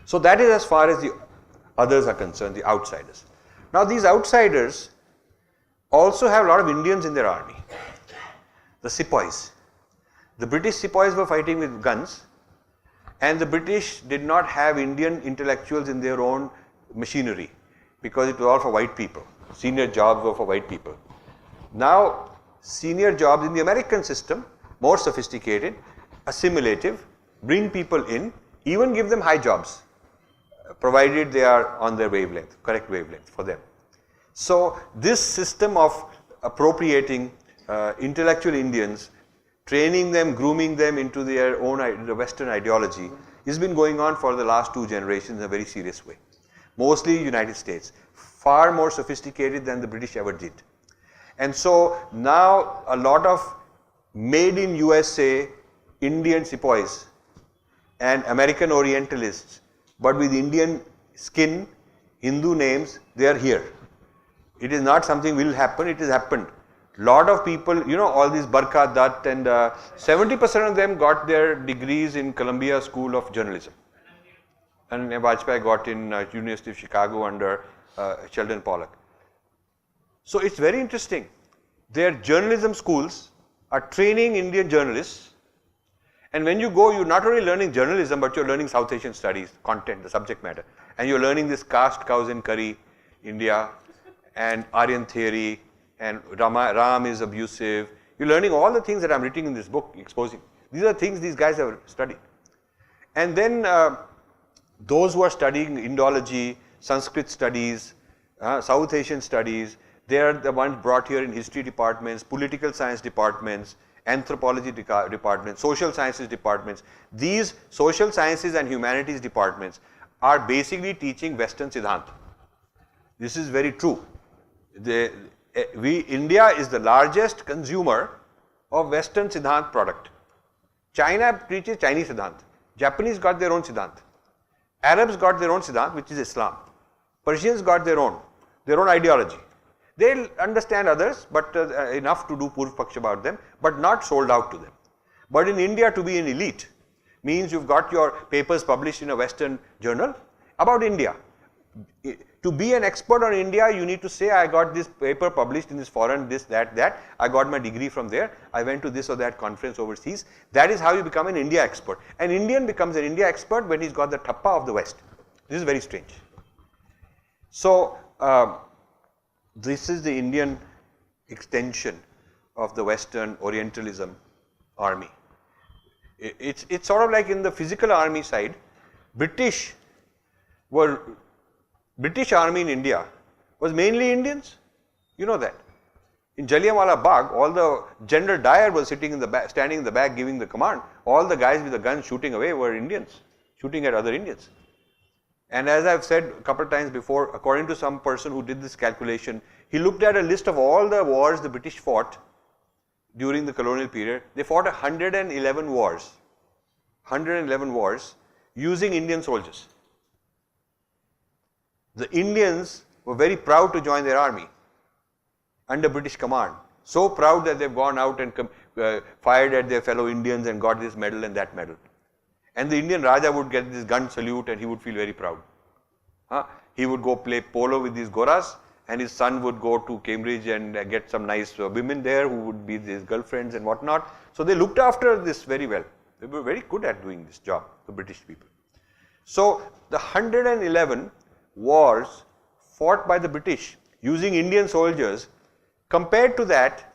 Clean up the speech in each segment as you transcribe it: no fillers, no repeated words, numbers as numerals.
So that is as far as the others are concerned, the outsiders. Now these outsiders also have a lot of Indians in their army. The Sepoys. The British Sepoys were fighting with guns, and the British did not have Indian intellectuals in their own machinery because it was all for white people. Senior jobs were for white people. Now, senior jobs in the American system, more sophisticated, assimilative, bring people in, even give them high jobs, provided they are on their wavelength, correct wavelength for them. So, this system of appropriating intellectual Indians, training them, grooming them into their own the Western ideology has been going on for the last 2 generations in a very serious way. Mostly United States, far more sophisticated than the British ever did. And so now a lot of made in USA Indian Sepoys and American Orientalists, but with Indian skin, Hindu names, they are here. It is not something will happen, it has happened. Lot of people, you know, all these Barkha Dutt and 70% of them got their degrees in Columbia School of Journalism. And Vajpayee got in University of Chicago under Sheldon Pollock. So it's very interesting. Their journalism schools are training Indian journalists, and when you go, you're not only learning journalism, but you're learning South Asian studies, content, the subject matter, and you're learning this caste, cows and curry, India, and Aryan theory, and Ram is abusive. You're learning all the things that I'm writing in this book, exposing. These are things these guys have studied. And then those who are studying Indology, Sanskrit studies, South Asian studies, they are the ones brought here in history departments, political science departments, anthropology departments, social sciences departments. These social sciences and humanities departments are basically teaching Western Siddhanta. This is very true. India is the largest consumer of Western Siddhanta product. China preaches Chinese Siddhanta. Japanese got their own Siddhanta. Arabs got their own Siddhanta, which is Islam. Persians got their own ideology. They understand others, but enough to do Purv Paksha about them, but not sold out to them. But in India, to be an elite means you've got your papers published in a Western journal about India. To be an expert on India, you need to say, I got this paper published in this foreign, this, that, I got my degree from there, I went to this or that conference overseas. That is how you become an India expert. An Indian becomes an India expert when he's got the thappa of the West. This is very strange. So, this is the Indian extension of the Western Orientalism army. It's sort of like in the physical army side, British army in India was mainly Indians. You know that. In Jallianwala Bagh, all the General Dyer was sitting in the back, standing in the back giving the command. All the guys with the guns shooting away were Indians, shooting at other Indians. And as I've said a couple of times before, according to some person who did this calculation, he looked at a list of all the wars the British fought during the colonial period. They fought 111 wars. 111 wars using Indian soldiers. The Indians were very proud to join their army under British command. So proud that they've gone out and fired at their fellow Indians and got this medal and that medal. And the Indian Raja would get this gun salute and he would feel very proud. He would go play polo with these Goras, and his son would go to Cambridge and get some nice women there who would be his girlfriends and whatnot. So they looked after this very well. They were very good at doing this job, the British people. So the 111 wars fought by the British using Indian soldiers, compared to that,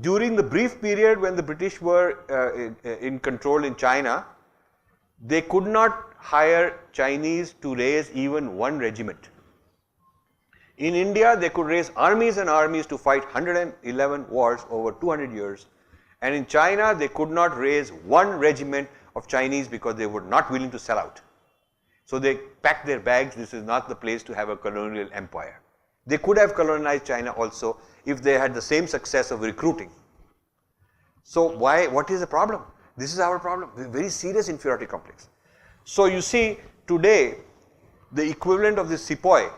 during the brief period when the British were in control in China, they could not hire Chinese to raise even one regiment. In India, they could raise armies and armies to fight 111 wars over 200 years. And in China, they could not raise one regiment of Chinese because they were not willing to sell out. So they packed their bags. This is not the place to have a colonial empire. They could have colonized China also if they had the same success of recruiting. So what is the problem? This is our problem, very serious inferiority complex. So you see, today, the equivalent of this Sepoy,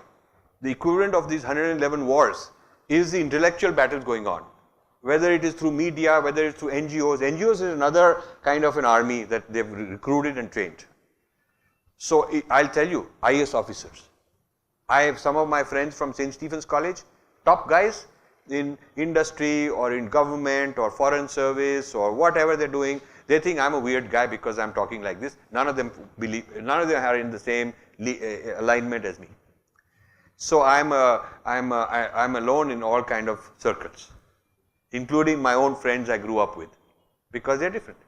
the equivalent of these 111 wars is the intellectual battle going on. Whether it is through media, whether it's through NGOs. NGOs is another kind of an army that they've recruited and trained. So I'll tell you, IAS officers. I have some of my friends from St. Stephen's College, top guys in industry or in government or foreign service or whatever they're doing. They think I'm a weird guy because I'm talking like this. None of them are in the same alignment as me. So I'm alone in all kind of circles, including my own friends I grew up with, because they're different.